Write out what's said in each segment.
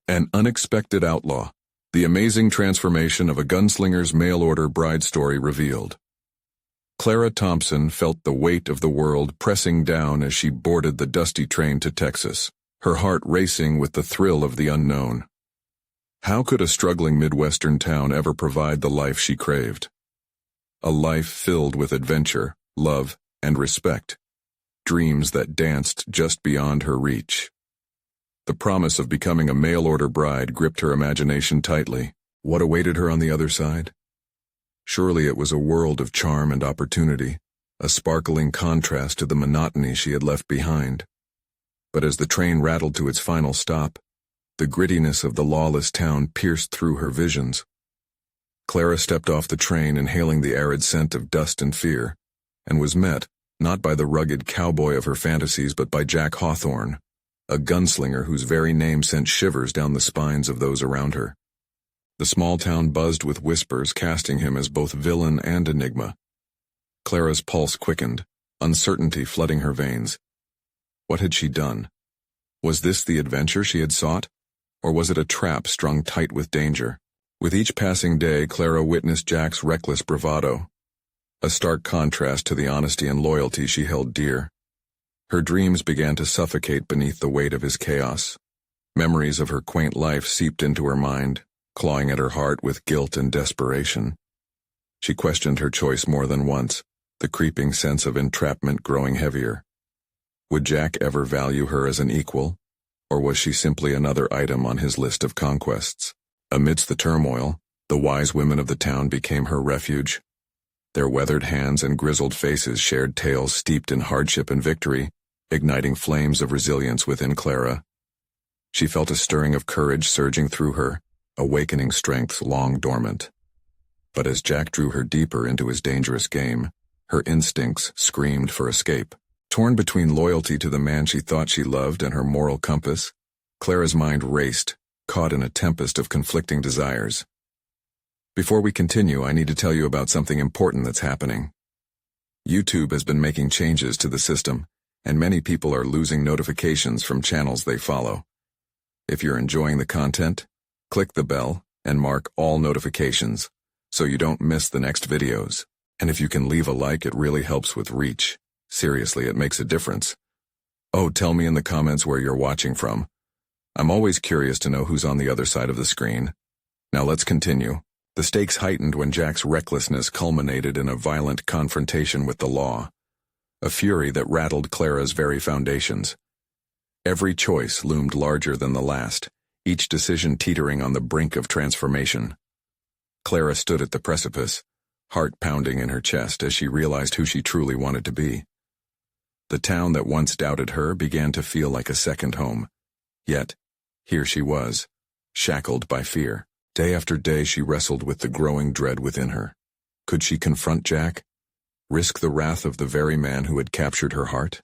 An unexpected outlaw. The amazing transformation of a gunslinger's mail-order bride story revealed. Clara Thompson felt the weight of the world pressing down as she boarded the dusty train to Texas, her heart racing with the thrill of the unknown. How could a struggling Midwestern town ever provide the life she craved? A life filled with adventure, love, and respect. Dreams that danced just beyond her reach. The promise of becoming a mail-order bride gripped her imagination tightly. What awaited her on the other side? Surely it was a world of charm and opportunity, a sparkling contrast to the monotony she had left behind. But as the train rattled to its final stop, the grittiness of the lawless town pierced through her visions. Clara stepped off the train inhaling the arid scent of dust and fear, and was met, not by the rugged cowboy of her fantasies but by Jack Hawthorne, a gunslinger whose very name sent shivers down the spines of those around her. The small town buzzed with whispers casting him as both villain and enigma. Clara's pulse quickened, uncertainty flooding her veins. What had she done? Was this the adventure she had sought, or was it a trap strung tight with danger? With each passing day, Clara witnessed Jack's reckless bravado, a stark contrast to the honesty and loyalty she held dear. Her dreams began to suffocate beneath the weight of his chaos. Memories of her quaint life seeped into her mind, clawing at her heart with guilt and desperation. She questioned her choice more than once, the creeping sense of entrapment growing heavier. Would Jack ever value her as an equal, or was she simply another item on his list of conquests? Amidst the turmoil, the wise women of the town became her refuge. Their weathered hands and grizzled faces shared tales steeped in hardship and victory, igniting flames of resilience within Clara. She felt a stirring of courage surging through her, awakening strengths long dormant. But as Jack drew her deeper into his dangerous game, her instincts screamed for escape. Torn between loyalty to the man she thought she loved and her moral compass, Clara's mind raced, caught in a tempest of conflicting desires. Before we continue, I need to tell you about something important that's happening. YouTube has been making changes to the system, and many people are losing notifications from channels they follow. If you're enjoying the content, click the bell and mark all notifications so you don't miss the next videos. And if you can leave a like, it really helps with reach. Seriously, it makes a difference. Oh, tell me in the comments where you're watching from. I'm always curious to know who's on the other side of the screen. Now let's continue. The stakes heightened when Jack's recklessness culminated in a violent confrontation with the law, a fury that rattled Clara's very foundations. Every choice loomed larger than the last, each decision teetering on the brink of transformation. Clara stood at the precipice, heart pounding in her chest as she realized who she truly wanted to be. The town that once doubted her began to feel like a second home. Yet, here she was, shackled by fear. Day after day she wrestled with the growing dread within her. Could she confront Jack? Risk the wrath of the very man who had captured her heart?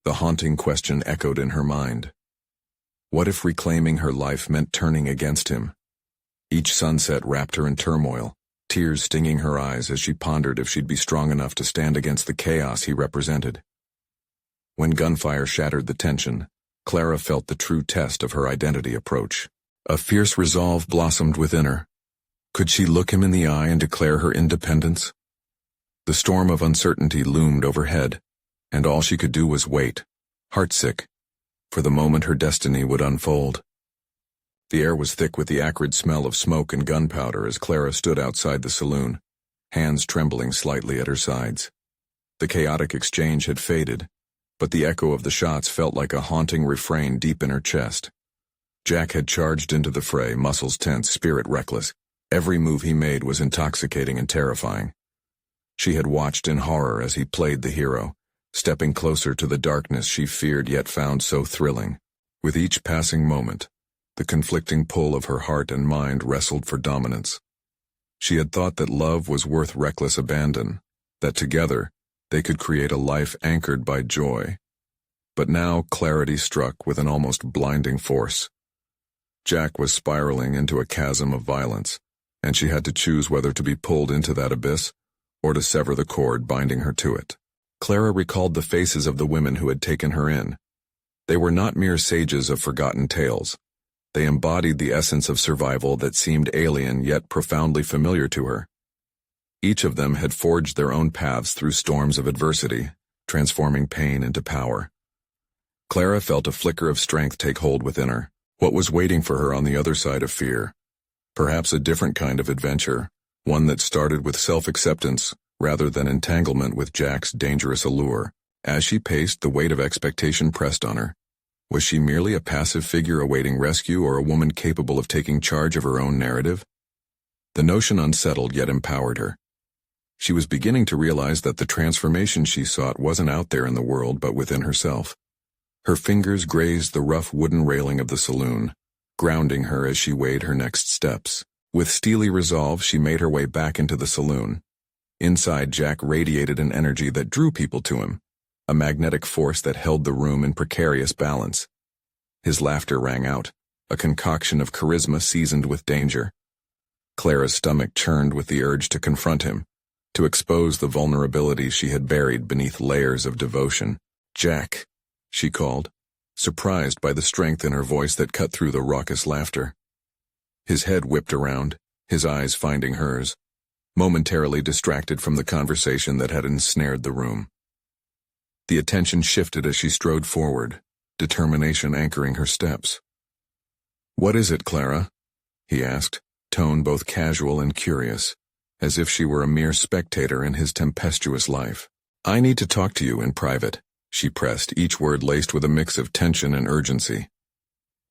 The haunting question echoed in her mind. What if reclaiming her life meant turning against him? Each sunset wrapped her in turmoil, tears stinging her eyes as she pondered if she'd be strong enough to stand against the chaos he represented. When gunfire shattered the tension, Clara felt the true test of her identity approach. A fierce resolve blossomed within her. Could she look him in the eye and declare her independence? The storm of uncertainty loomed overhead, and all she could do was wait, heartsick, for the moment her destiny would unfold. The air was thick with the acrid smell of smoke and gunpowder as Clara stood outside the saloon, hands trembling slightly at her sides. The chaotic exchange had faded, but the echo of the shots felt like a haunting refrain deep in her chest. Jack had charged into the fray, muscles tense, spirit reckless. Every move he made was intoxicating and terrifying. She had watched in horror as he played the hero, stepping closer to the darkness she feared yet found so thrilling. With each passing moment, the conflicting pull of her heart and mind wrestled for dominance. She had thought that love was worth reckless abandon, that together they could create a life anchored by joy. But now clarity struck with an almost blinding force. Jack was spiraling into a chasm of violence, and she had to choose whether to be pulled into that abyss or to sever the cord binding her to it. Clara recalled the faces of the women who had taken her in. They were not mere sages of forgotten tales. They embodied the essence of survival that seemed alien yet profoundly familiar to her. Each of them had forged their own paths through storms of adversity, transforming pain into power. Clara felt a flicker of strength take hold within her. What was waiting for her on the other side of fear? Perhaps a different kind of adventure, one that started with self-acceptance rather than entanglement with Jack's dangerous allure. As she paced, the weight of expectation pressed on her. Was she merely a passive figure awaiting rescue or a woman capable of taking charge of her own narrative? The notion unsettled yet empowered her. She was beginning to realize that the transformation she sought wasn't out there in the world but within herself. Her fingers grazed the rough wooden railing of the saloon, grounding her as she weighed her next steps. With steely resolve, she made her way back into the saloon. Inside, Jack radiated an energy that drew people to him, a magnetic force that held the room in precarious balance. His laughter rang out, a concoction of charisma seasoned with danger. Clara's stomach churned with the urge to confront him, to expose the vulnerabilities she had buried beneath layers of devotion. "Jack," she called, surprised by the strength in her voice that cut through the raucous laughter. His head whipped around, his eyes finding hers, momentarily distracted from the conversation that had ensnared the room. The attention shifted as she strode forward, determination anchoring her steps. "What is it, Clara?" he asked, tone both casual and curious, as if she were a mere spectator in his tempestuous life. "I need to talk to you in private," she pressed, each word laced with a mix of tension and urgency.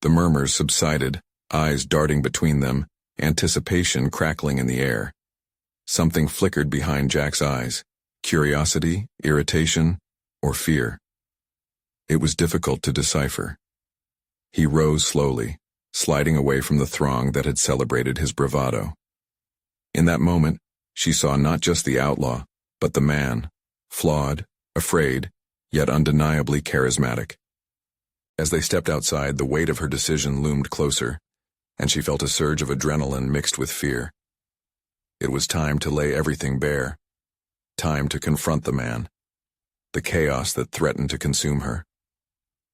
The murmurs subsided, eyes darting between them, anticipation crackling in the air. Something flickered behind Jack's eyes, curiosity, irritation, or fear. It was difficult to decipher. He rose slowly, sliding away from the throng that had celebrated his bravado. In that moment, she saw not just the outlaw, but the man, flawed, afraid, yet undeniably charismatic. As they stepped outside, the weight of her decision loomed closer, and she felt a surge of adrenaline mixed with fear. It was time to lay everything bare. Time to confront the man. The chaos that threatened to consume her.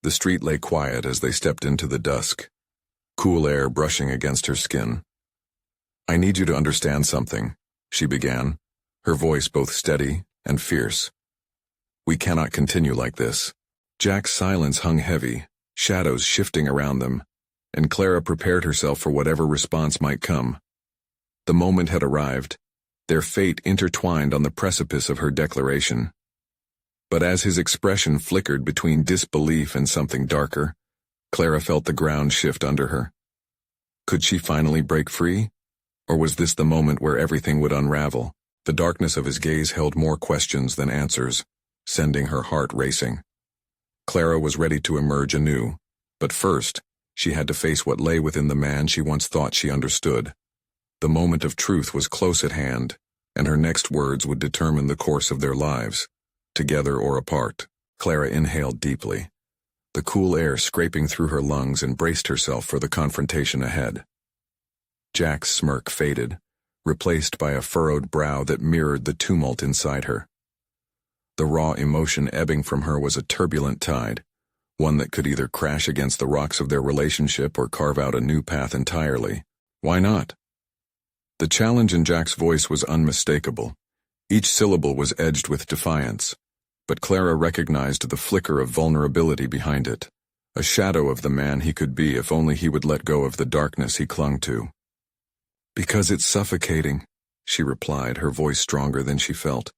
The street lay quiet as they stepped into the dusk, cool air brushing against her skin. "I need you to understand something," she began, her voice both steady and fierce. "We cannot continue like this." Jack's silence hung heavy, shadows shifting around them, and Clara prepared herself for whatever response might come. The moment had arrived, their fate intertwined on the precipice of her declaration. But as his expression flickered between disbelief and something darker, Clara felt the ground shift under her. Could she finally break free? Or was this the moment where everything would unravel? The darkness of his gaze held more questions than answers, sending her heart racing. Clara was ready to emerge anew, but first, she had to face what lay within the man she once thought she understood. The moment of truth was close at hand, and her next words would determine the course of their lives, together or apart. Clara inhaled deeply, the cool air scraping through her lungs, and braced herself for the confrontation ahead. Jack's smirk faded, replaced by a furrowed brow that mirrored the tumult inside her. The raw emotion ebbing from her was a turbulent tide, one that could either crash against the rocks of their relationship or carve out a new path entirely. Why not? The challenge in Jack's voice was unmistakable. Each syllable was edged with defiance, but Clara recognized the flicker of vulnerability behind it, a shadow of the man he could be if only he would let go of the darkness he clung to. "Because it's suffocating," she replied, her voice stronger than she felt.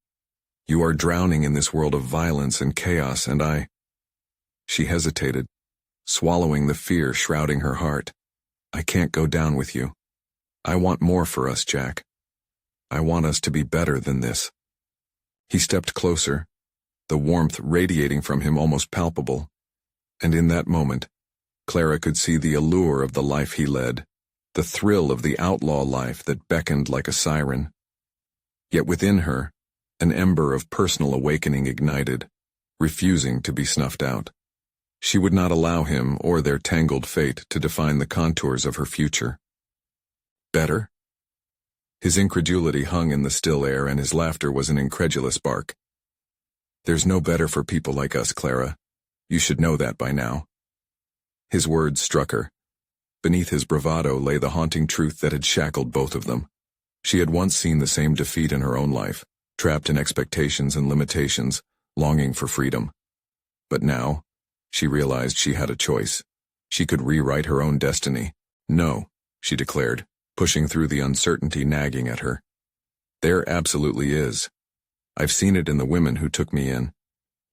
"You are drowning in this world of violence and chaos, and I—" She hesitated, swallowing the fear shrouding her heart. "I can't go down with you. I want more for us, Jack. I want us to be better than this." He stepped closer, the warmth radiating from him almost palpable, and in that moment, Clara could see the allure of the life he led, the thrill of the outlaw life that beckoned like a siren. Yet within her, an ember of personal awakening ignited, refusing to be snuffed out. She would not allow him or their tangled fate to define the contours of her future. Better? His incredulity hung in the still air, and his laughter was an incredulous bark. "There's no better for people like us, Clara. You should know that by now." His words struck her, Beneath his bravado lay the haunting truth that had shackled both of them. She had once seen the same defeat in her own life, trapped in expectations and limitations, longing for freedom. But now, she realized she had a choice. She could rewrite her own destiny. "No," she declared, pushing through the uncertainty nagging at her. "There absolutely is. I've seen it in the women who took me in.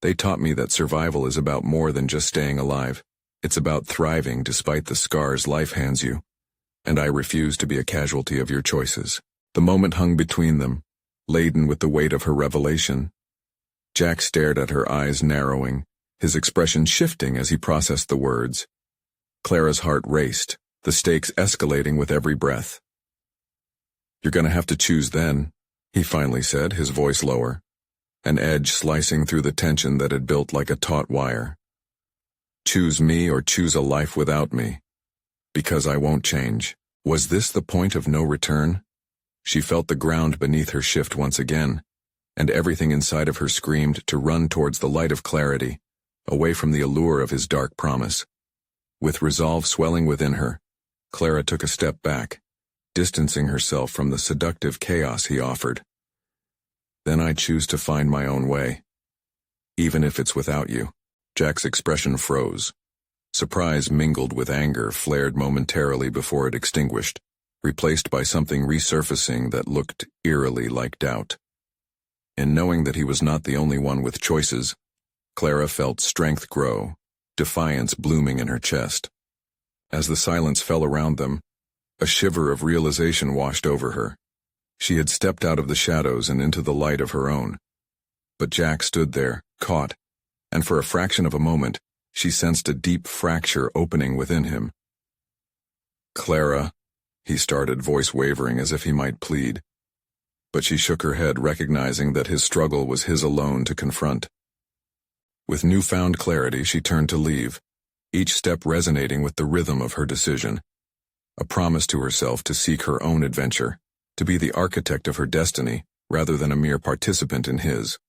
They taught me that survival is about more than just staying alive. It's about thriving despite the scars life hands you. And I refuse to be a casualty of your choices." The moment hung between them, laden with the weight of her revelation. Jack stared at her, eyes narrowing, his expression shifting as he processed the words. Clara's heart raced, the stakes escalating with every breath. "You're gonna have to choose then," he finally said, his voice lower, an edge slicing through the tension that had built like a taut wire. "Choose me or choose a life without me. Because I won't change." Was this the point of no return? She felt the ground beneath her shift once again, and everything inside of her screamed to run towards the light of clarity, away from the allure of his dark promise. With resolve swelling within her, Clara took a step back, distancing herself from the seductive chaos he offered. "Then I choose to find my own way. Even if it's without you." Jack's expression froze. Surprise mingled with anger flared momentarily before it extinguished, replaced by something resurfacing that looked eerily like doubt. In knowing that he was not the only one with choices, Clara felt strength grow, defiance blooming in her chest. As the silence fell around them, a shiver of realization washed over her. She had stepped out of the shadows and into the light of her own. But Jack stood there, caught, and for a fraction of a moment, she sensed a deep fracture opening within him. "Clara," he started, voice wavering as if he might plead. But she shook her head, recognizing that his struggle was his alone to confront. With newfound clarity, she turned to leave, each step resonating with the rhythm of her decision. A promise to herself to seek her own adventure, to be the architect of her destiny rather than a mere participant in his.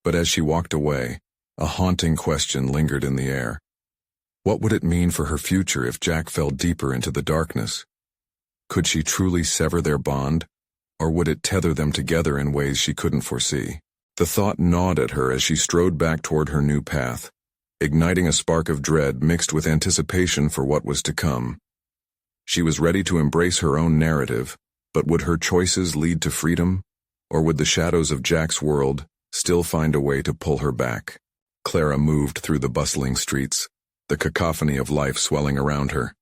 But as she walked away, a haunting question lingered in the air. What would it mean for her future if Jack fell deeper into the darkness? Could she truly sever their bond, or would it tether them together in ways she couldn't foresee? The thought gnawed at her as she strode back toward her new path, igniting a spark of dread mixed with anticipation for what was to come. She was ready to embrace her own narrative, but would her choices lead to freedom, or would the shadows of Jack's world still find a way to pull her back? Clara moved through the bustling streets, the cacophony of life swelling around her.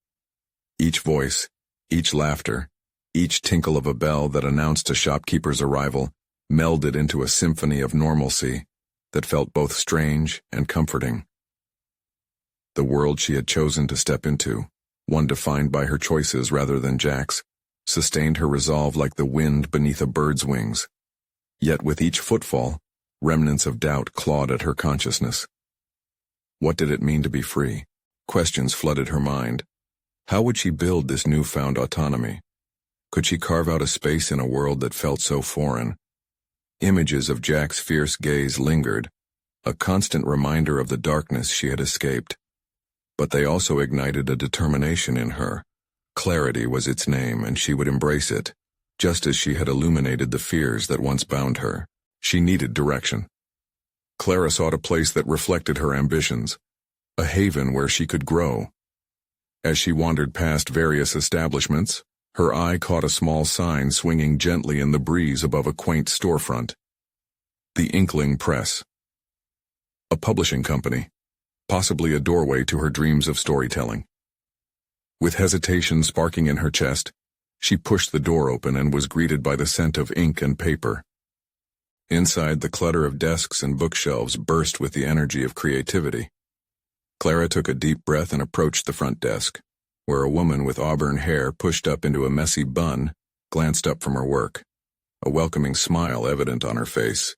Each voice, each laughter, each tinkle of a bell that announced a shopkeeper's arrival melded into a symphony of normalcy that felt both strange and comforting. The world she had chosen to step into, one defined by her choices rather than Jack's, sustained her resolve like the wind beneath a bird's wings. Yet with each footfall, remnants of doubt clawed at her consciousness. What did it mean to be free? Questions flooded her mind. How would she build this newfound autonomy? Could she carve out a space in a world that felt so foreign? Images of Jack's fierce gaze lingered, a constant reminder of the darkness she had escaped. But they also ignited a determination in her. Clarity was its name, and she would embrace it, just as she had illuminated the fears that once bound her. She needed direction. Clara sought a place that reflected her ambitions, a haven where she could grow. As she wandered past various establishments, her eye caught a small sign swinging gently in the breeze above a quaint storefront. The Inkling Press. A publishing company, possibly a doorway to her dreams of storytelling. With hesitation sparking in her chest, she pushed the door open and was greeted by the scent of ink and paper. Inside, the clutter of desks and bookshelves burst with the energy of creativity. Clara took a deep breath and approached the front desk, where a woman with auburn hair pushed up into a messy bun glanced up from her work, a welcoming smile evident on her face.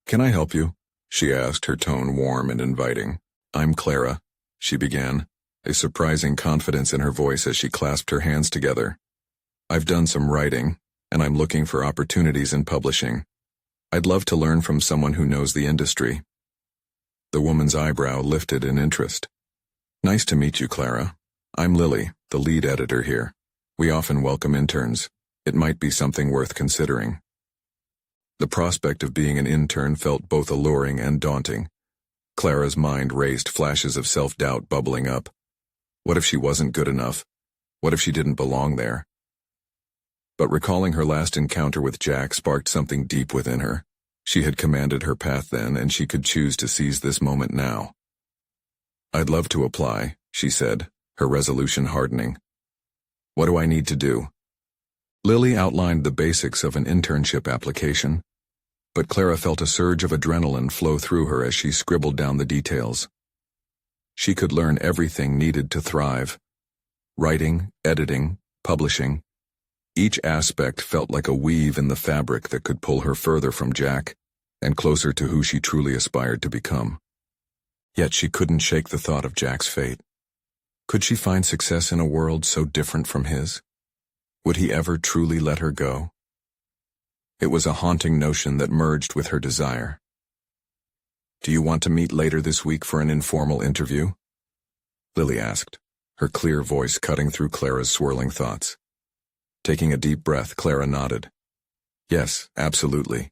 "Can I help you?" she asked, her tone warm and inviting. "I'm Clara," she began, a surprising confidence in her voice as she clasped her hands together. "I've done some writing, and I'm looking for opportunities in publishing. I'd love to learn from someone who knows the industry." The woman's eyebrow lifted in interest. "Nice to meet you, Clara. I'm Lily, the lead editor here. We often welcome interns. It might be something worth considering. The prospect of being an intern felt both alluring and daunting. Clara's mind raced, flashes of self-doubt bubbling up. What if she wasn't good enough? What if she didn't belong there? But recalling her last encounter with Jack sparked something deep within her. She had commanded her path then, and she could choose to seize this moment now. I'd love to apply, she said, her resolution hardening. What do I need to do? Lily outlined the basics of an internship application, but Clara felt a surge of adrenaline flow through her as she scribbled down the details. She could learn everything needed to thrive. Writing, editing, publishing. Each aspect felt like a weave in the fabric that could pull her further from Jack and closer to who she truly aspired to become. Yet she couldn't shake the thought of Jack's fate. Could she find success in a world so different from his? Would he ever truly let her go? It was a haunting notion that merged with her desire. Do you want to meet later this week for an informal interview? Lily asked, her clear voice cutting through Clara's swirling thoughts. Taking a deep breath, Clara nodded. Yes, absolutely.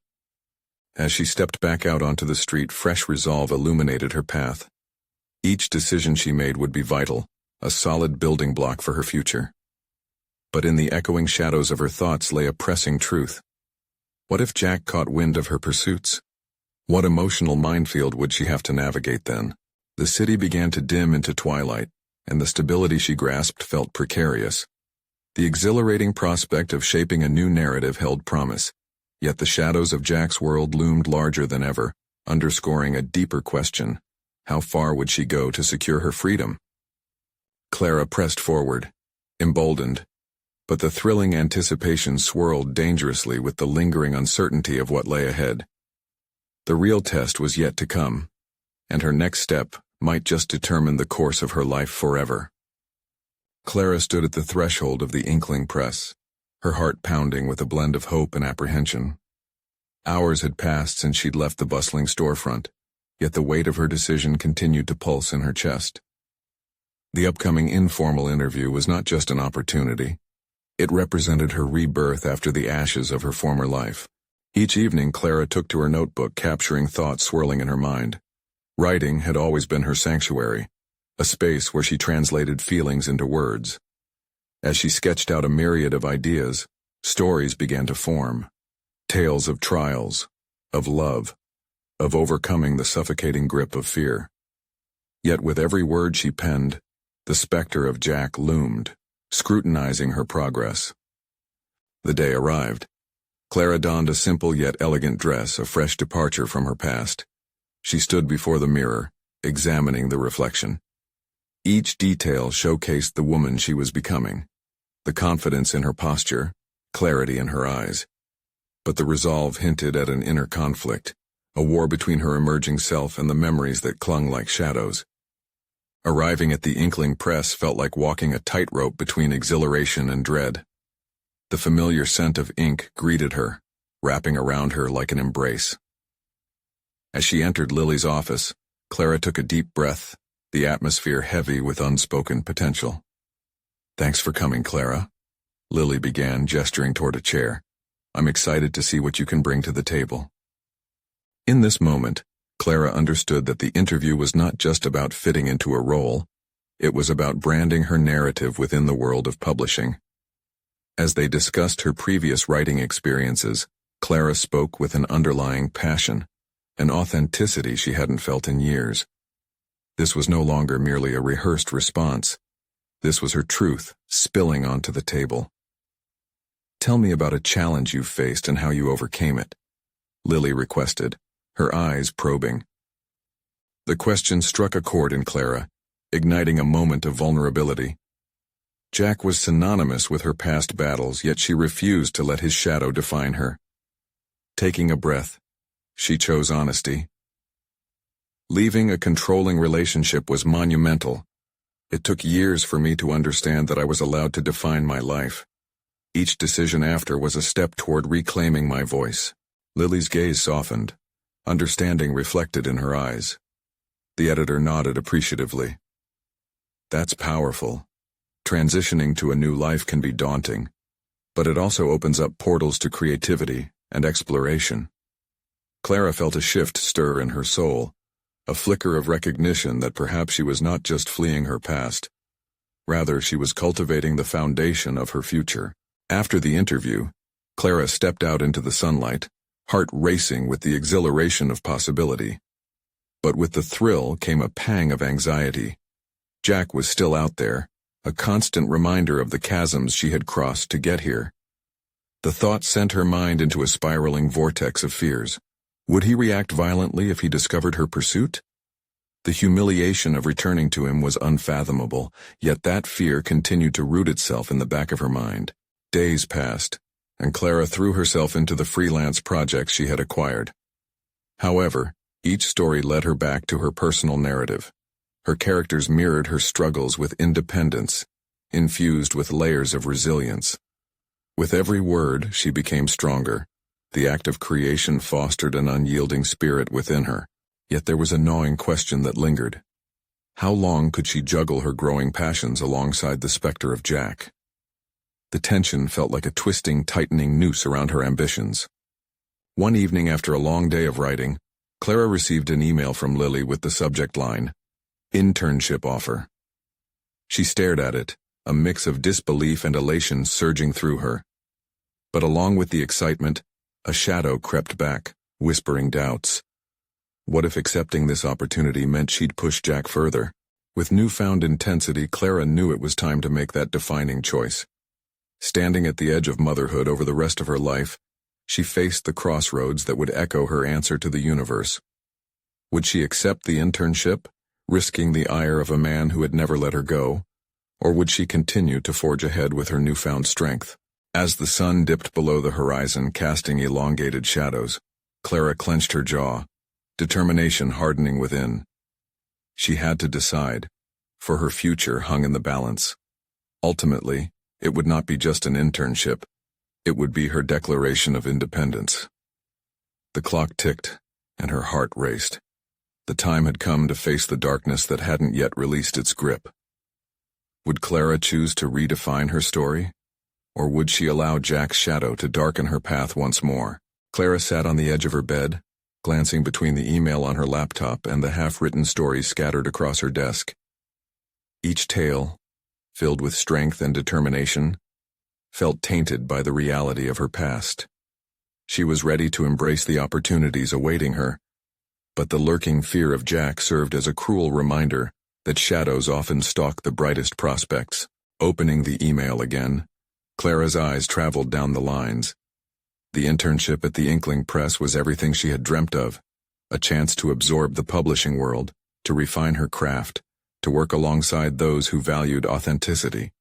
As she stepped back out onto the street, fresh resolve illuminated her path. Each decision she made would be vital, a solid building block for her future. But in the echoing shadows of her thoughts lay a pressing truth. What if Jack caught wind of her pursuits? What emotional minefield would she have to navigate then? The city began to dim into twilight, and the stability she grasped felt precarious. The exhilarating prospect of shaping a new narrative held promise, yet the shadows of Jack's world loomed larger than ever, underscoring a deeper question. How far would she go to secure her freedom? Clara pressed forward, emboldened, but the thrilling anticipation swirled dangerously with the lingering uncertainty of what lay ahead. The real test was yet to come, and her next step might just determine the course of her life forever. Clara stood at the threshold of the Inkling press, her heart pounding with a blend of hope and apprehension. Hours had passed since she'd left the bustling storefront, yet the weight of her decision continued to pulse in her chest. The upcoming informal interview was not just an opportunity. It represented her rebirth after the ashes of her former life. Each evening, Clara took to her notebook, capturing thoughts swirling in her mind. Writing had always been her sanctuary, a space where she translated feelings into words. As she sketched out a myriad of ideas, stories began to form. Tales of trials, of love, of overcoming the suffocating grip of fear. Yet with every word she penned, the specter of Jack loomed, scrutinizing her progress. The day arrived. Clara donned a simple yet elegant dress, a fresh departure from her past. She stood before the mirror, examining the reflection. Each detail showcased the woman she was becoming, the confidence in her posture, clarity in her eyes. But the resolve hinted at an inner conflict, a war between her emerging self and the memories that clung like shadows. Arriving at the Inkling press felt like walking a tightrope between exhilaration and dread. The familiar scent of ink greeted her, wrapping around her like an embrace. As she entered Lily's office, Clara took a deep breath, the atmosphere heavy with unspoken potential. Thanks for coming, Clara, Lily began, gesturing toward a chair. I'm excited to see what you can bring to the table. In this moment, Clara understood that the interview was not just about fitting into a role, it was about branding her narrative within the world of publishing. As they discussed her previous writing experiences, Clara spoke with an underlying passion, an authenticity she hadn't felt in years. This was no longer merely a rehearsed response. This was her truth, spilling onto the table. Tell me about a challenge you faced and how you overcame it, Lily requested, her eyes probing. The question struck a chord in Clara, igniting a moment of vulnerability. Jack was synonymous with her past battles, yet she refused to let his shadow define her. Taking a breath, she chose honesty. Leaving a controlling relationship was monumental. It took years for me to understand that I was allowed to define my life. Each decision after was a step toward reclaiming my voice. Lily's gaze softened, understanding reflected in her eyes. The editor nodded appreciatively. That's powerful, Transitioning to a new life can be daunting, but it also opens up portals to creativity and exploration. Clara felt a shift stir in her soul, a flicker of recognition that perhaps she was not just fleeing her past. Rather, she was cultivating the foundation of her future. After the interview, Clara stepped out into the sunlight, heart racing with the exhilaration of possibility. But with the thrill came a pang of anxiety. Jack was still out there, a constant reminder of the chasms she had crossed to get here. The thought sent her mind into a spiraling vortex of fears. Would he react violently if he discovered her pursuit? The humiliation of returning to him was unfathomable, yet that fear continued to root itself in the back of her mind. Days passed, and Clara threw herself into the freelance projects she had acquired. However, each story led her back to her personal narrative. Her characters mirrored her struggles with independence, infused with layers of resilience. With every word, she became stronger. The act of creation fostered an unyielding spirit within her. Yet there was a gnawing question that lingered. How long could she juggle her growing passions alongside the specter of Jack? The tension felt like a twisting, tightening noose around her ambitions. One evening after a long day of writing, Clara received an email from Lily with the subject line, "Internship offer." She stared at it, a mix of disbelief and elation surging through her. But along with the excitement, a shadow crept back, whispering doubts. What if accepting this opportunity meant she'd push Jack further? With newfound intensity, Clara knew it was time to make that defining choice. Standing at the edge of motherhood over the rest of her life, she faced the crossroads that would echo her answer to the universe. Would she accept the internship, risking the ire of a man who had never let her go? Or would she continue to forge ahead with her newfound strength? As the sun dipped below the horizon, casting elongated shadows, Clara clenched her jaw, determination hardening within. She had to decide, for her future hung in the balance. Ultimately, it would not be just an internship. It would be her declaration of independence. The clock ticked, and her heart raced. The time had come to face the darkness that hadn't yet released its grip. Would Clara choose to redefine her story? Or would she allow Jack's shadow to darken her path once more? Clara sat on the edge of her bed, glancing between the email on her laptop and the half-written stories scattered across her desk. Each tale, filled with strength and determination, felt tainted by the reality of her past. She was ready to embrace the opportunities awaiting her, but the lurking fear of Jack served as a cruel reminder that shadows often stalk the brightest prospects. Opening the email again, Clara's eyes traveled down the lines. The internship at the Inkling Press was everything she had dreamt of, a chance to absorb the publishing world, to refine her craft, to work alongside those who valued authenticity.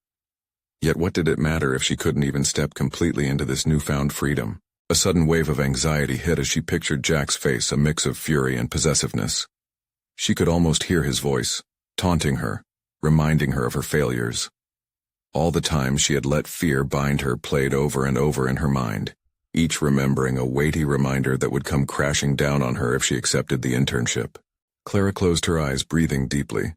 Yet what did it matter if she couldn't even step completely into this newfound freedom? A sudden wave of anxiety hit as she pictured Jack's face, a mix of fury and possessiveness. She could almost hear his voice, taunting her, reminding her of her failures. All the time she had let fear bind her played over and over in her mind, each remembering a weighty reminder that would come crashing down on her if she accepted the internship. Clara closed her eyes, breathing deeply.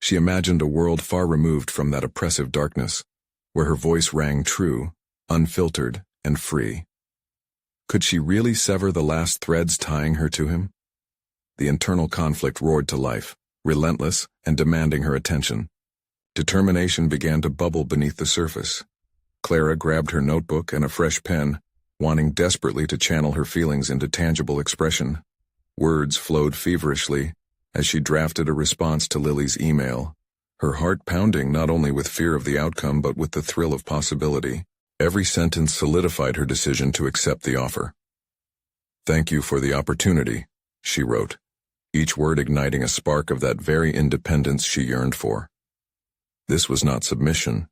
She imagined a world far removed from that oppressive darkness, where her voice rang true, unfiltered, and free. Could she really sever the last threads tying her to him? The internal conflict roared to life, relentless and demanding her attention. Determination began to bubble beneath the surface. Clara grabbed her notebook and a fresh pen, wanting desperately to channel her feelings into tangible expression. Words flowed feverishly as she drafted a response to Lily's email, her heart pounding not only with fear of the outcome but with the thrill of possibility. Every sentence solidified her decision to accept the offer. "Thank you for the opportunity," she wrote, each word igniting a spark of that very independence she yearned for. This was not submission.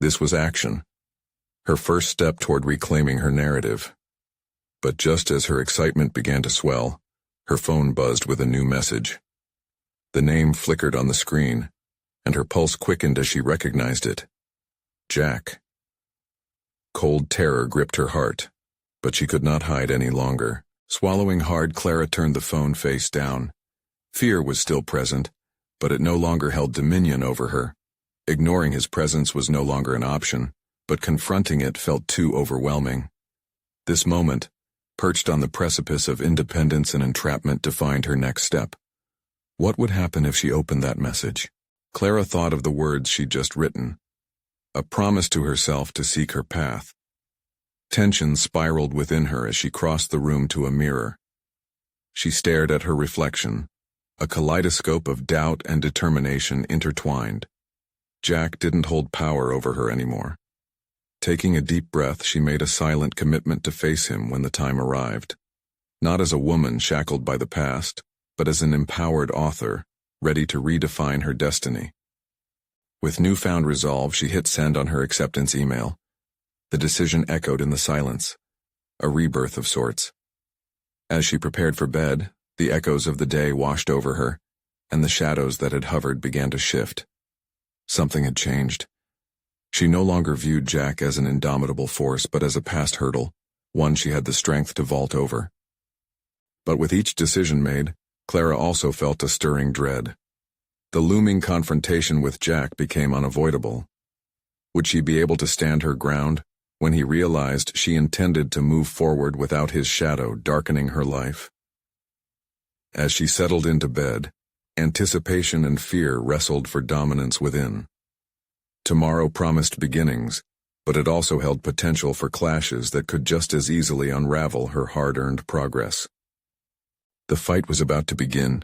This was action. Her first step toward reclaiming her narrative. But just as her excitement began to swell, her phone buzzed with a new message. The name flickered on the screen, and her pulse quickened as she recognized it. Jack. Cold terror gripped her heart, but she could not hide any longer. Swallowing hard, Clara turned the phone face down. Fear was still present, but it no longer held dominion over her. Ignoring his presence was no longer an option, but confronting it felt too overwhelming. This moment, perched on the precipice of independence and entrapment, defined her next step. What would happen if she opened that message? Clara thought of the words she'd just written, a promise to herself to seek her path. Tension spiraled within her as she crossed the room to a mirror. She stared at her reflection, a kaleidoscope of doubt and determination intertwined. Jack didn't hold power over her anymore. Taking a deep breath, she made a silent commitment to face him when the time arrived. Not as a woman shackled by the past, but as an empowered author, ready to redefine her destiny. With newfound resolve, she hit send on her acceptance email. The decision echoed in the silence, a rebirth of sorts. As she prepared for bed, the echoes of the day washed over her, and the shadows that had hovered began to shift. Something had changed. She no longer viewed Jack as an indomitable force, but as a past hurdle, one she had the strength to vault over. But with each decision made, Clara also felt a stirring dread. The looming confrontation with Jack became unavoidable. Would she be able to stand her ground when he realized she intended to move forward without his shadow darkening her life? As she settled into bed, anticipation and fear wrestled for dominance within. Tomorrow promised beginnings, but it also held potential for clashes that could just as easily unravel her hard-earned progress. The fight was about to begin.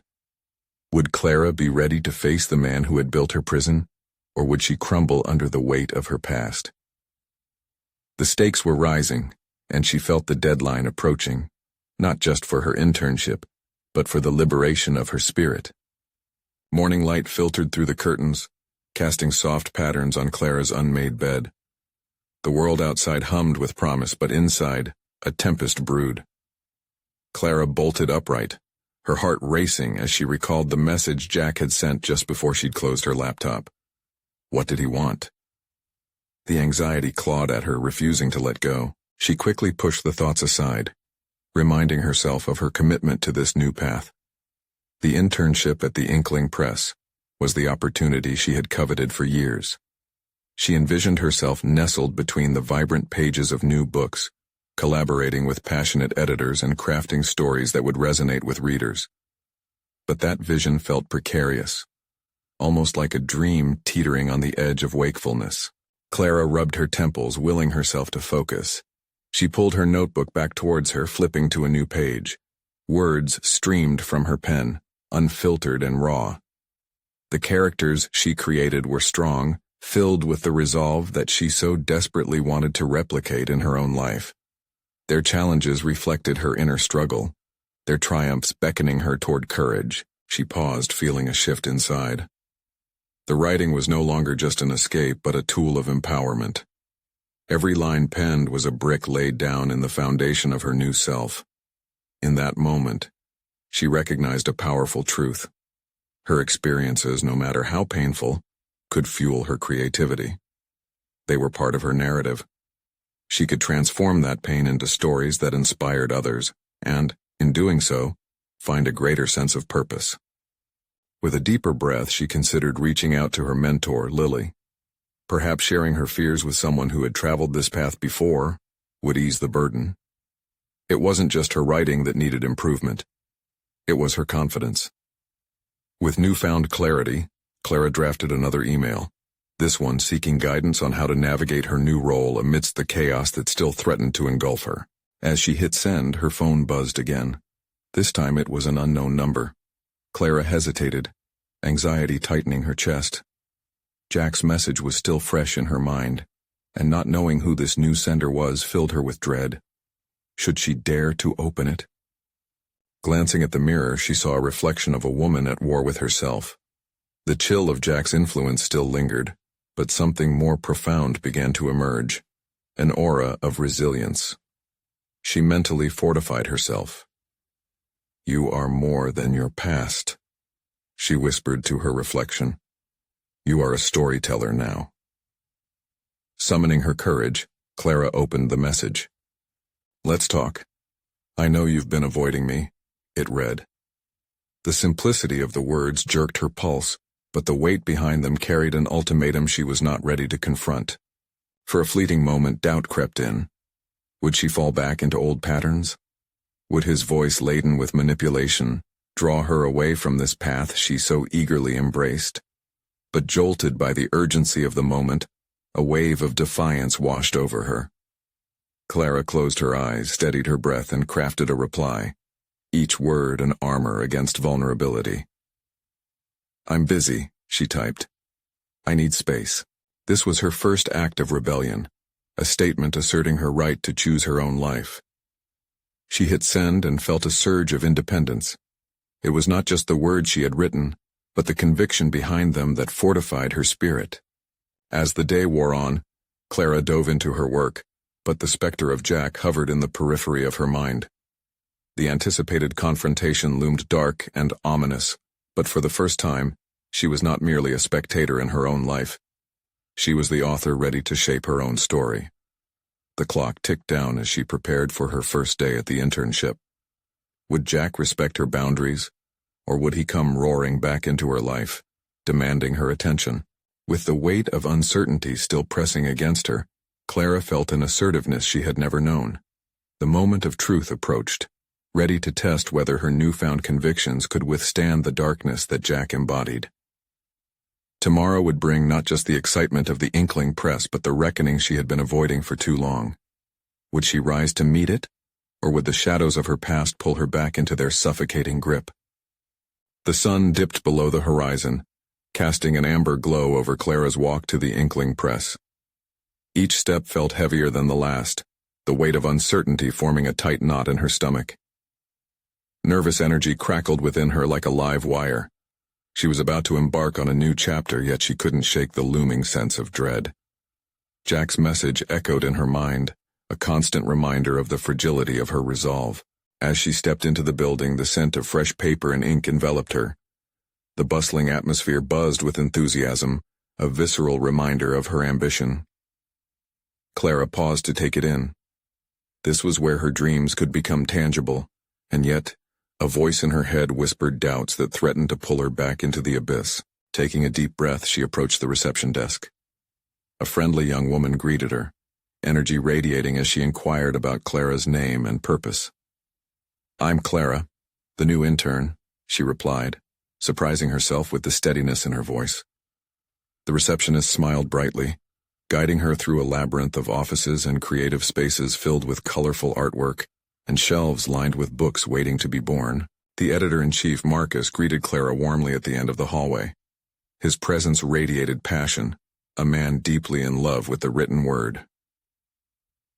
Would Clara be ready to face the man who had built her prison, or would she crumble under the weight of her past? The stakes were rising, and she felt the deadline approaching, not just for her internship, but for the liberation of her spirit. Morning light filtered through the curtains, casting soft patterns on Clara's unmade bed. The world outside hummed with promise, but inside, a tempest brewed. Clara bolted upright, her heart racing as she recalled the message Jack had sent just before she'd closed her laptop. What did he want? The anxiety clawed at her, refusing to let go. She quickly pushed the thoughts aside, reminding herself of her commitment to this new path. The internship at the Inkling Press was the opportunity she had coveted for years. She envisioned herself nestled between the vibrant pages of new books, collaborating with passionate editors and crafting stories that would resonate with readers. But that vision felt precarious, almost like a dream teetering on the edge of wakefulness. Clara rubbed her temples, willing herself to focus. She pulled her notebook back towards her, flipping to a new page. Words streamed from her pen, unfiltered and raw. The characters she created were strong, filled with the resolve that she so desperately wanted to replicate in her own life. Their challenges reflected her inner struggle, their triumphs beckoning her toward courage. She paused, feeling a shift inside. The writing was no longer just an escape, but a tool of empowerment. Every line penned was a brick laid down in the foundation of her new self. In that moment, she recognized a powerful truth. Her experiences, no matter how painful, could fuel her creativity. They were part of her narrative. She could transform that pain into stories that inspired others, and, in doing so, find a greater sense of purpose. With a deeper breath, she considered reaching out to her mentor, Lily. Perhaps sharing her fears with someone who had traveled this path before would ease the burden. It wasn't just her writing that needed improvement. It was her confidence. With newfound clarity, Clara drafted another email, this one seeking guidance on how to navigate her new role amidst the chaos that still threatened to engulf her. As she hit send, her phone buzzed again. This time it was an unknown number. Clara hesitated, anxiety tightening her chest. Jack's message was still fresh in her mind, and not knowing who this new sender was filled her with dread. Should she dare to open it? Glancing at the mirror, she saw a reflection of a woman at war with herself. The chill of Jack's influence still lingered, but something more profound began to emerge, an aura of resilience. She mentally fortified herself. "You are more than your past," she whispered to her reflection. "You are a storyteller now." Summoning her courage, Clara opened the message. "Let's talk. I know you've been avoiding me," it read. The simplicity of the words jerked her pulse, but the weight behind them carried an ultimatum she was not ready to confront. For a fleeting moment, doubt crept in. Would she fall back into old patterns? Would his voice, laden with manipulation, draw her away from this path she so eagerly embraced? But jolted by the urgency of the moment, a wave of defiance washed over her. Clara closed her eyes, steadied her breath, and crafted a reply, each word an armor against vulnerability. "I'm busy," she typed. "I need space." This was her first act of rebellion, a statement asserting her right to choose her own life. She hit send and felt a surge of independence. It was not just the words she had written, but the conviction behind them that fortified her spirit. As the day wore on, Clara dove into her work, but the specter of Jack hovered in the periphery of her mind. The anticipated confrontation loomed dark and ominous, but for the first time, she was not merely a spectator in her own life. She was the author ready to shape her own story. The clock ticked down as she prepared for her first day at the internship. Would Jack respect her boundaries, or would he come roaring back into her life, demanding her attention? With the weight of uncertainty still pressing against her, Clara felt an assertiveness she had never known. The moment of truth approached, ready to test whether her newfound convictions could withstand the darkness that Jack embodied. Tomorrow would bring not just the excitement of the inkling press, but the reckoning she had been avoiding for too long. Would she rise to meet it, or would the shadows of her past pull her back into their suffocating grip? The sun dipped below the horizon, casting an amber glow over Clara's walk to the inkling press. Each step felt heavier than the last, the weight of uncertainty forming a tight knot in her stomach. Nervous energy crackled within her like a live wire. She was about to embark on a new chapter, yet she couldn't shake the looming sense of dread. Jack's message echoed in her mind, a constant reminder of the fragility of her resolve. As she stepped into the building, the scent of fresh paper and ink enveloped her. The bustling atmosphere buzzed with enthusiasm, a visceral reminder of her ambition. Clara paused to take it in. This was where her dreams could become tangible, and yet, a voice in her head whispered doubts that threatened to pull her back into the abyss. Taking a deep breath, she approached the reception desk. A friendly young woman greeted her, energy radiating as she inquired about Clara's name and purpose. "I'm Clara, the new intern," she replied, surprising herself with the steadiness in her voice. The receptionist smiled brightly, guiding her through a labyrinth of offices and creative spaces filled with colorful artwork and shelves lined with books waiting to be born. The editor-in-chief, Marcus, greeted Clara warmly at the end of the hallway. His presence radiated passion, a man deeply in love with the written word.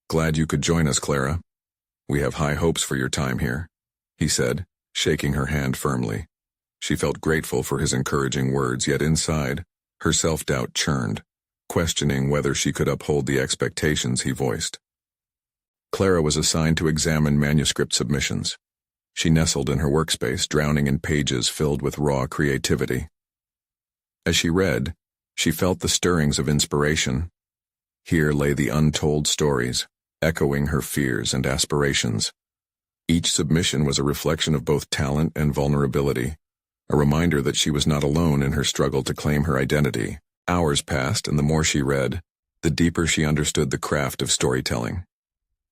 "Glad you could join us, Clara. We have high hopes for your time here," he said, shaking her hand firmly. She felt grateful for his encouraging words, yet inside, her self-doubt churned, questioning whether she could uphold the expectations he voiced. Clara was assigned to examine manuscript submissions. She nestled in her workspace, drowning in pages filled with raw creativity. As she read, she felt the stirrings of inspiration. Here lay the untold stories, echoing her fears and aspirations. Each submission was a reflection of both talent and vulnerability, a reminder that she was not alone in her struggle to claim her identity. Hours passed, and the more she read, the deeper she understood the craft of storytelling.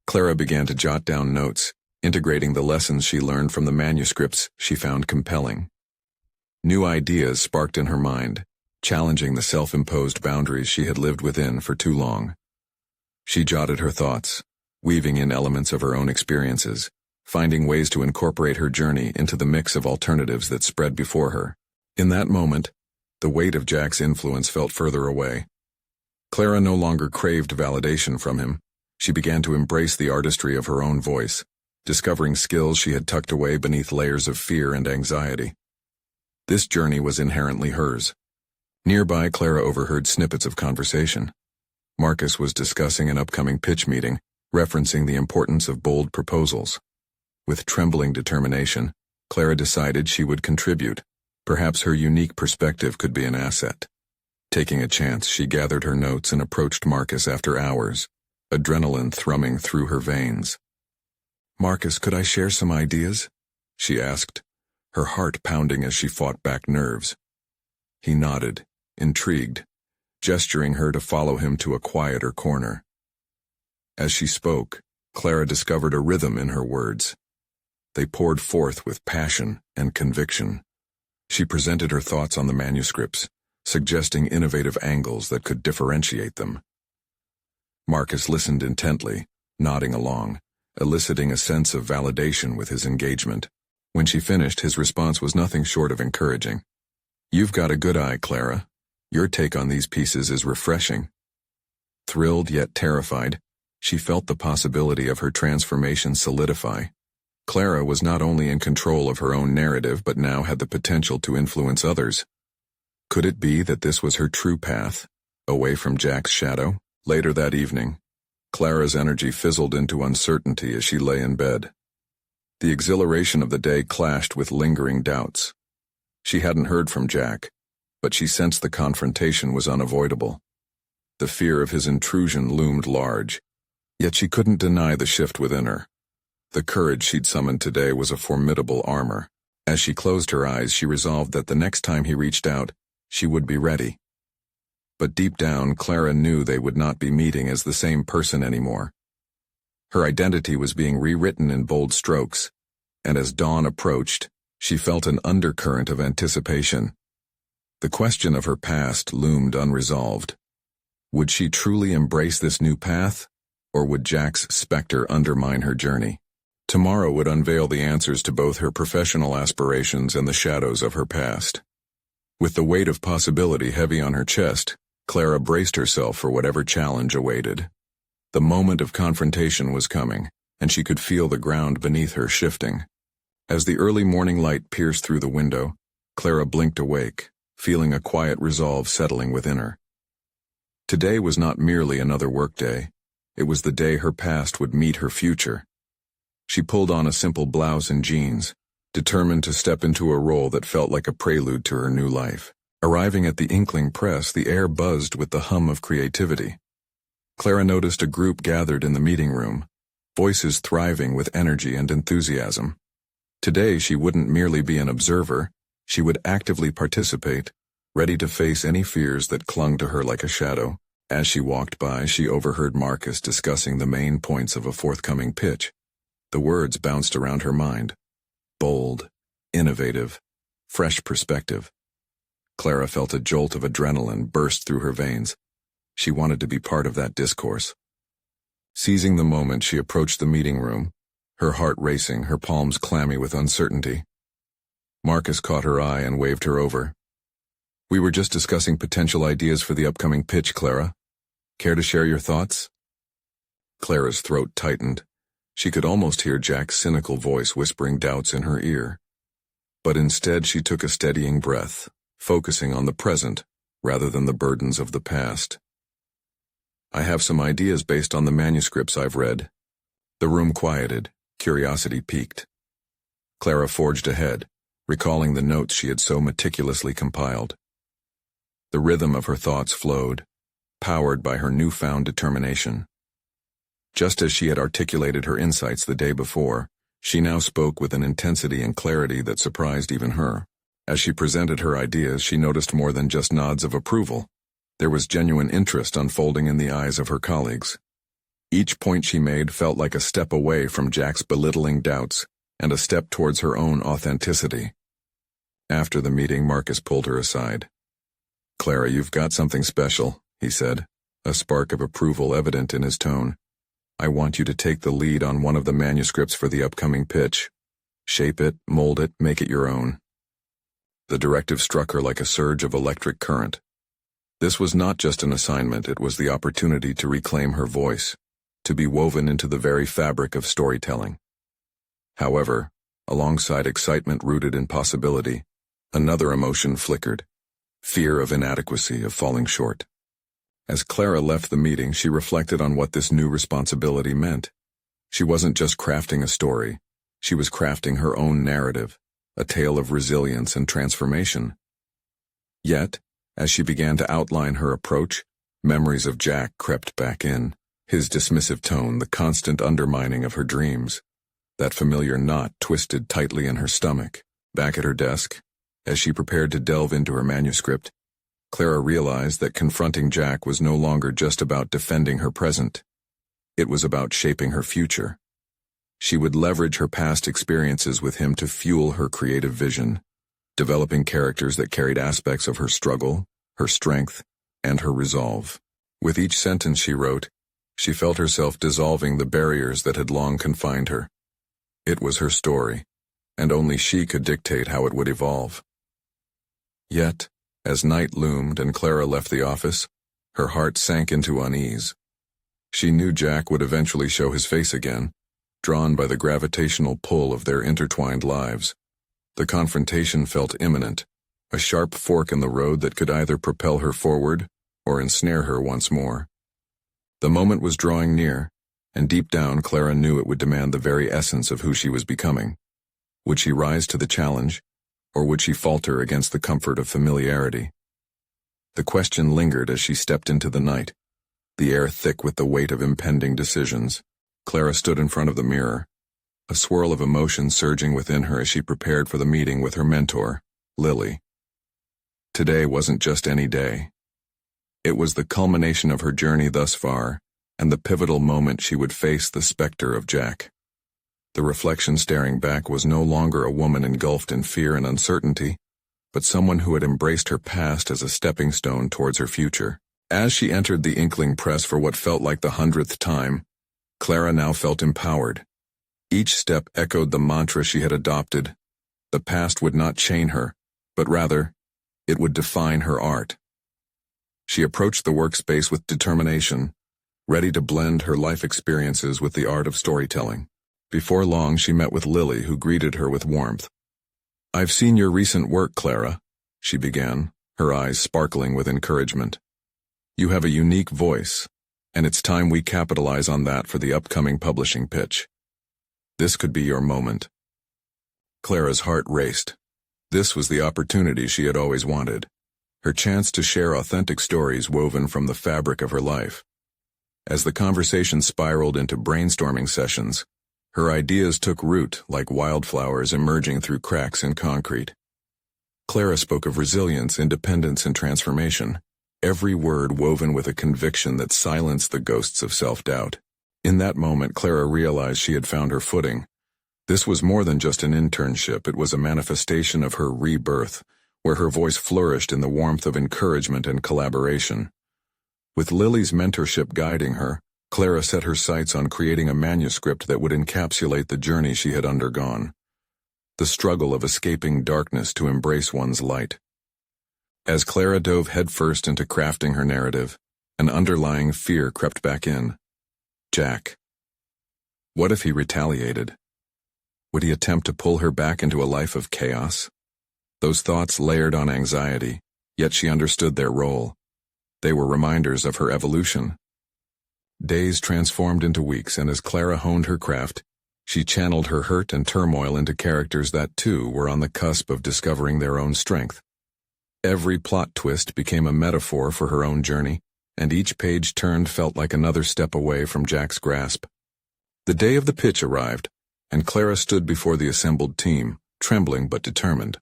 Clara began to jot down notes, integrating the lessons she learned from the manuscripts she found compelling. New ideas sparked in her mind, challenging the self-imposed boundaries she had lived within for too long. She jotted her thoughts, weaving in elements of her own experiences, finding ways to incorporate her journey into the mix of alternatives that spread before her. In that moment, the weight of Jack's influence felt further away. Clara no longer craved validation from him. She began to embrace the artistry of her own voice, discovering skills she had tucked away beneath layers of fear and anxiety. This journey was inherently hers. Nearby, Clara overheard snippets of conversation. Marcus was discussing an upcoming pitch meeting, referencing the importance of bold proposals. With trembling determination, Clara decided she would contribute. Perhaps her unique perspective could be an asset. Taking a chance, she gathered her notes and approached Marcus after hours, adrenaline thrumming through her veins. "Marcus, could I share some ideas?" she asked, her heart pounding as she fought back nerves. He nodded, intrigued, gesturing her to follow him to a quieter corner. As she spoke, Clara discovered a rhythm in her words. They poured forth with passion and conviction. She presented her thoughts on the manuscripts, suggesting innovative angles that could differentiate them. Marcus listened intently, nodding along, eliciting a sense of validation with his engagement. When she finished, his response was nothing short of encouraging. "You've got a good eye, Clara. Your take on these pieces is refreshing." Thrilled yet terrified, she felt the possibility of her transformation solidify. Clara was not only in control of her own narrative but now had the potential to influence others. Could it be that this was her true path, away from Jack's shadow? Later that evening, Clara's energy fizzled into uncertainty as she lay in bed. The exhilaration of the day clashed with lingering doubts. She hadn't heard from Jack, but she sensed the confrontation was unavoidable. The fear of his intrusion loomed large, yet she couldn't deny the shift within her. The courage she'd summoned today was a formidable armor. As she closed her eyes, she resolved that the next time he reached out, she would be ready. But deep down, Clara knew they would not be meeting as the same person anymore. Her identity was being rewritten in bold strokes, and as dawn approached, she felt an undercurrent of anticipation. The question of her past loomed unresolved. Would she truly embrace this new path, or would Jack's specter undermine her journey? Tomorrow would unveil the answers to both her professional aspirations and the shadows of her past. With the weight of possibility heavy on her chest, Clara braced herself for whatever challenge awaited. The moment of confrontation was coming, and she could feel the ground beneath her shifting. As the early morning light pierced through the window, Clara blinked awake, feeling a quiet resolve settling within her. Today was not merely another workday. It was the day her past would meet her future. She pulled on a simple blouse and jeans, determined to step into a role that felt like a prelude to her new life. Arriving at the Inkling Press, the air buzzed with the hum of creativity. Clara noticed a group gathered in the meeting room, voices thriving with energy and enthusiasm. Today she wouldn't merely be an observer, she would actively participate, ready to face any fears that clung to her like a shadow. As she walked by, she overheard Marcus discussing the main points of a forthcoming pitch. The words bounced around her mind. Bold, innovative, fresh perspective. Clara felt a jolt of adrenaline burst through her veins. She wanted to be part of that discourse. Seizing the moment, she approached the meeting room, her heart racing, her palms clammy with uncertainty. Marcus caught her eye and waved her over. "We were just discussing potential ideas for the upcoming pitch, Clara. Care to share your thoughts?" Clara's throat tightened. She could almost hear Jack's cynical voice whispering doubts in her ear. But instead she took a steadying breath, focusing on the present rather than the burdens of the past. "I have some ideas based on the manuscripts I've read." The room quieted, curiosity piqued. Clara forged ahead, recalling the notes she had so meticulously compiled. The rhythm of her thoughts flowed, powered by her newfound determination. Just as she had articulated her insights the day before, she now spoke with an intensity and clarity that surprised even her. As she presented her ideas, she noticed more than just nods of approval. There was genuine interest unfolding in the eyes of her colleagues. Each point she made felt like a step away from Jack's belittling doubts and a step towards her own authenticity. After the meeting, Marcus pulled her aside. "Clara, you've got something special," he said, a spark of approval evident in his tone. "I want you to take the lead on one of the manuscripts for the upcoming pitch. Shape it, mold it, make it your own." The directive struck her like a surge of electric current. This was not just an assignment, it was the opportunity to reclaim her voice, to be woven into the very fabric of storytelling. However, alongside excitement rooted in possibility, another emotion flickered: fear of inadequacy, of falling short. As Clara left the meeting, she reflected on what this new responsibility meant. She wasn't just crafting a story, she was crafting her own narrative, a tale of resilience and transformation. Yet, as she began to outline her approach, memories of Jack crept back in, his dismissive tone, the constant undermining of her dreams. That familiar knot twisted tightly in her stomach. Back at her desk, As she prepared to delve into her manuscript, Clara realized that confronting Jack was no longer just about defending her present. It was about shaping her future. She would leverage her past experiences with him to fuel her creative vision, developing characters that carried aspects of her struggle, her strength, and her resolve. With each sentence she wrote, she felt herself dissolving the barriers that had long confined her. It was her story, and only she could dictate how it would evolve. Yet, as night loomed and Clara left the office, her heart sank into unease. She knew Jack would eventually show his face again, drawn by the gravitational pull of their intertwined lives. The confrontation felt imminent, a sharp fork in the road that could either propel her forward or ensnare her once more. The moment was drawing near, and deep down Clara knew it would demand the very essence of who she was becoming. Would she rise to the challenge, or would she falter against the comfort of familiarity? The question lingered as she stepped into the night, the air thick with the weight of impending decisions. Clara stood in front of the mirror, a swirl of emotion surging within her as she prepared for the meeting with her mentor, Lily. Today wasn't just any day. It was the culmination of her journey thus far, and the pivotal moment she would face the specter of Jack. The reflection staring back was no longer a woman engulfed in fear and uncertainty, but someone who had embraced her past as a stepping stone towards her future. As she entered the Inkling press for what felt like the 100th time, Clara now felt empowered. Each step echoed the mantra she had adopted. The past would not chain her, but rather, it would define her art. She approached the workspace with determination, ready to blend her life experiences with the art of storytelling. Before long, she met with Lily, who greeted her with warmth. "I've seen your recent work, Clara," she began, her eyes sparkling with encouragement. "You have a unique voice, and it's time we capitalize on that for the upcoming publishing pitch. This could be your moment." Clara's heart raced. This was the opportunity she had always wanted, her chance to share authentic stories woven from the fabric of her life. As the conversation spiraled into brainstorming sessions, her ideas took root like wildflowers emerging through cracks in concrete. Clara spoke of resilience, independence, and transformation, every word woven with a conviction that silenced the ghosts of self-doubt. In that moment, Clara realized she had found her footing. This was more than just an internship, it was a manifestation of her rebirth, where her voice flourished in the warmth of encouragement and collaboration. With Lily's mentorship guiding her, Clara set her sights on creating a manuscript that would encapsulate the journey she had undergone, the struggle of escaping darkness to embrace one's light. As Clara dove headfirst into crafting her narrative, an underlying fear crept back in. Jack. What if he retaliated? Would he attempt to pull her back into a life of chaos? Those thoughts layered on anxiety, yet she understood their role. They were reminders of her evolution. Days transformed into weeks, and as Clara honed her craft, she channeled her hurt and turmoil into characters that, too, were on the cusp of discovering their own strength. Every plot twist became a metaphor for her own journey, and each page turned felt like another step away from Jack's grasp. The day of the pitch arrived, and Clara stood before the assembled team, trembling but determined.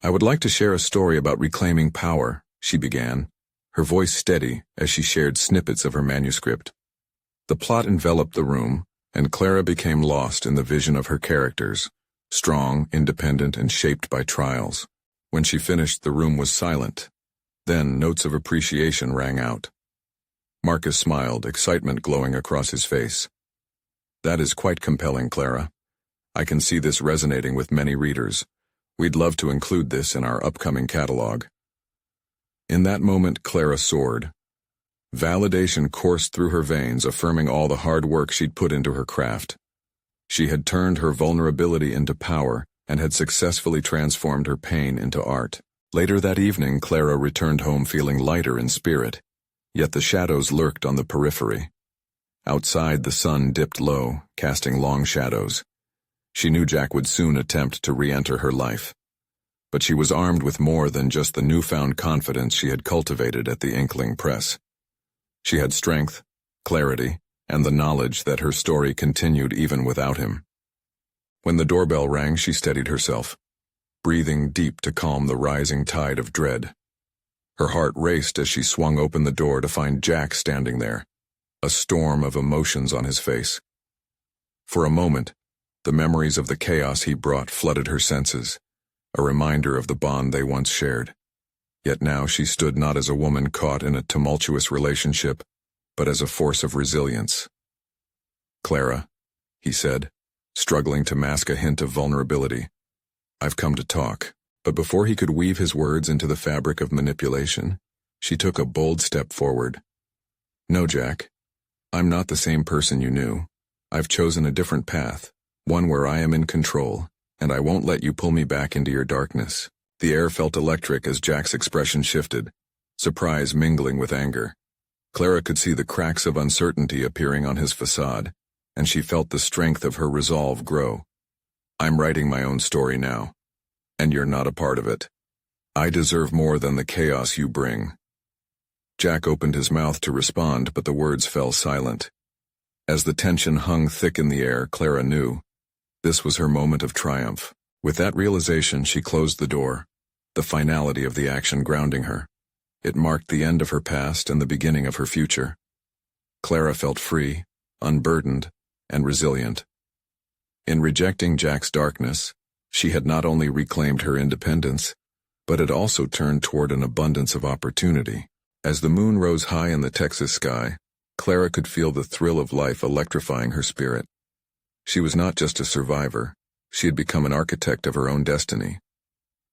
"I would like to share a story about reclaiming power," she began, her voice steady as she shared snippets of her manuscript. The plot enveloped the room, and Clara became lost in the vision of her characters, strong, independent, and shaped by trials. When she finished, the room was silent. Then notes of appreciation rang out. Marcus smiled, excitement glowing across his face. "That is quite compelling, Clara. I can see this resonating with many readers. We'd love to include this in our upcoming catalog." In that moment, Clara soared. Validation coursed through her veins, affirming all the hard work she'd put into her craft. She had turned her vulnerability into power and had successfully transformed her pain into art. Later that evening, Clara returned home feeling lighter in spirit, yet the shadows lurked on the periphery. Outside, the sun dipped low, casting long shadows. She knew Jack would soon attempt to re-enter her life. But she was armed with more than just the newfound confidence she had cultivated at the Inkling Press. She had strength, clarity, and the knowledge that her story continued even without him. When the doorbell rang, she steadied herself. breathing deep to calm the rising tide of dread. Her heart raced as she swung open the door to find Jack standing there, a storm of emotions on his face. For a moment, the memories of the chaos he brought flooded her senses, a reminder of the bond they once shared. Yet now she stood not as a woman caught in a tumultuous relationship, but as a force of resilience. "Clara," he said, struggling to mask a hint of vulnerability, "I've come to talk." But before he could weave his words into the fabric of manipulation, she took a bold step forward. "No, Jack. I'm not the same person you knew. I've chosen a different path, one where I am in control, and I won't let you pull me back into your darkness." The air felt electric as Jack's expression shifted, surprise mingling with anger. Clara could see the cracks of uncertainty appearing on his facade, and she felt the strength of her resolve grow. "I'm writing my own story now, and you're not a part of it. I deserve more than the chaos you bring." Jack opened his mouth to respond, but the words fell silent. As the tension hung thick in the air, Clara knew this was her moment of triumph. With that realization, she closed the door, the finality of the action grounding her. It marked the end of her past and the beginning of her future. Clara felt free, unburdened, and resilient. In rejecting Jack's darkness, she had not only reclaimed her independence, but had also turned toward an abundance of opportunity. As the moon rose high in the Texas sky, Clara could feel the thrill of life electrifying her spirit. She was not just a survivor, she had become an architect of her own destiny.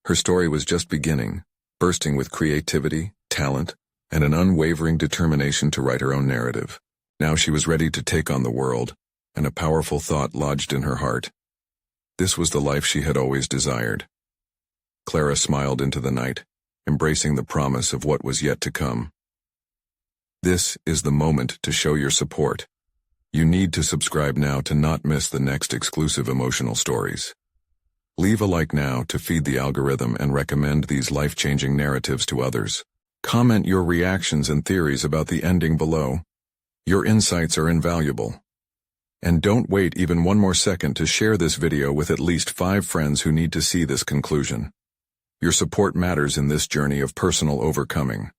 Her story was just beginning, bursting with creativity, talent, and an unwavering determination to write her own narrative. Now she was ready to take on the world, and a powerful thought lodged in her heart. This was the life she had always desired. Clara smiled into the night, embracing the promise of what was yet to come. This is the moment to show your support. You need to subscribe now to not miss the next exclusive emotional stories. Leave a like now to feed the algorithm and recommend these life-changing narratives to others. Comment your reactions and theories about the ending below. Your insights are invaluable. And don't wait even one more second to share this video with at least 5 friends who need to see this conclusion. Your support matters in this journey of personal overcoming.